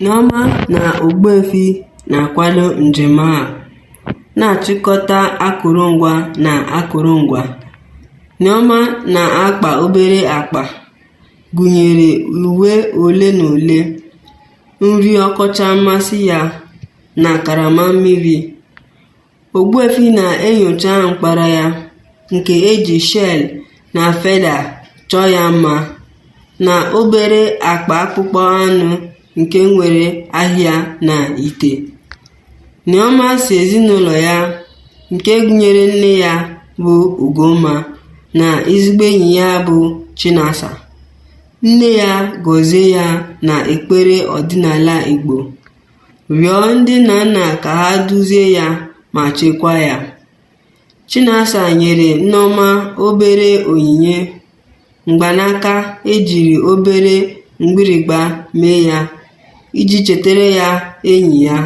Nneoma na Ogbuefi na-akwado njem a, na-achịkọta akụrụngwa na akụrụngwa. Nneoma na-akpa obere akpa, gụnyere uwe ole na ole, nri ọkacha mmasị ya, na karama mmiri. Ogbuefi na-enyocha mkpara ya, nke eji shell na feda chọọ ya mma, na obere akpa akpụkpọ anụ nke nwere ahịa na ite. Nneoma si ezinụlọ ya, nke gụnyere nne ya bụ Ugomma na ezigbo enyi ya bụ Chinasa. Nne ya gọzie ya na ekpere ọdịnala Igbo, rịọ ndị nna nna ka ha duzie ya ma chekwaa ya. Chinasa nyere Nneoma obere onyinye, mgbanaka ejiri obere mgbịrịgba mee ya, iji chetara ya enyi ya.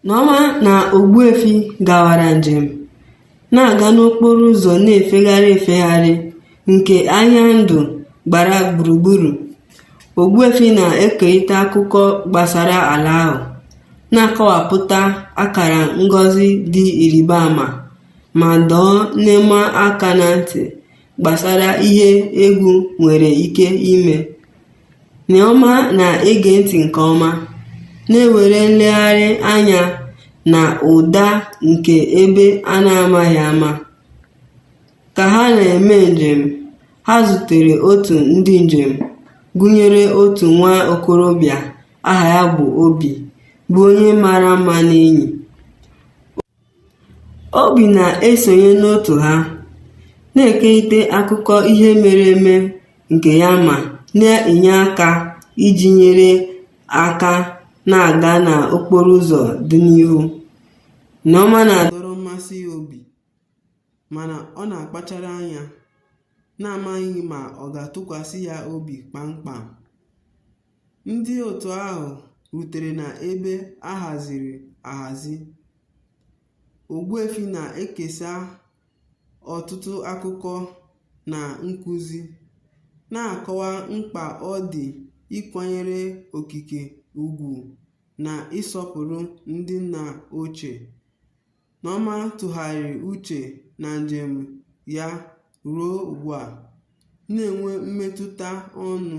Nneoma na Ogbuefi gawara njem, na-aga n'okporo ụzọ na-efegharị efegharị nke ahịa ndụ gbara gburugburu. Ogbuefi na-ekerịta akụkọ gbasara ala ahụ, na-akọwapụta akara ngọzi dị ịrịba ama, ma dọọ Nneoma aka na ntị gbasara ihe egwu nwere ike ime. Nneoma na-ege ntị nke ọma, na-ewere nlegharị anya na ụda nke ebe a na-amaghị ama. Ka ha na-eme njem, ha zutere otu ndị njem, gụnyere otu nwa okorobịa aha ya bụ Obi, bụ onye mara mma n'enyi. Obi na-esonye n'otu ha, na-ekerịta akụkọ ihe mere eme nke ya ma na-enye aka iji nyere aka na-aga n'okporo ụzọ dị n'ihu. Nneoma na-adọrọ mmasị Obi, mana ọ na-akpachara anya, na-amaghị ma ọ ga-atụkwasị ya obi kpamkpam. Ndị otu ahụ rutere n'ebe a haziri ahazi. Ogbuefi na-ekesa ọtụtụ akụkọ na nkuzi, na-akọwa mkpa ọ dị ịkwanyere okike ugwu na ịsọpụrụ ndị nna ochie. Nneoma tụgharịrị uche na njem ya ruo ugbu a, na-enwe mmetụta ọṅụ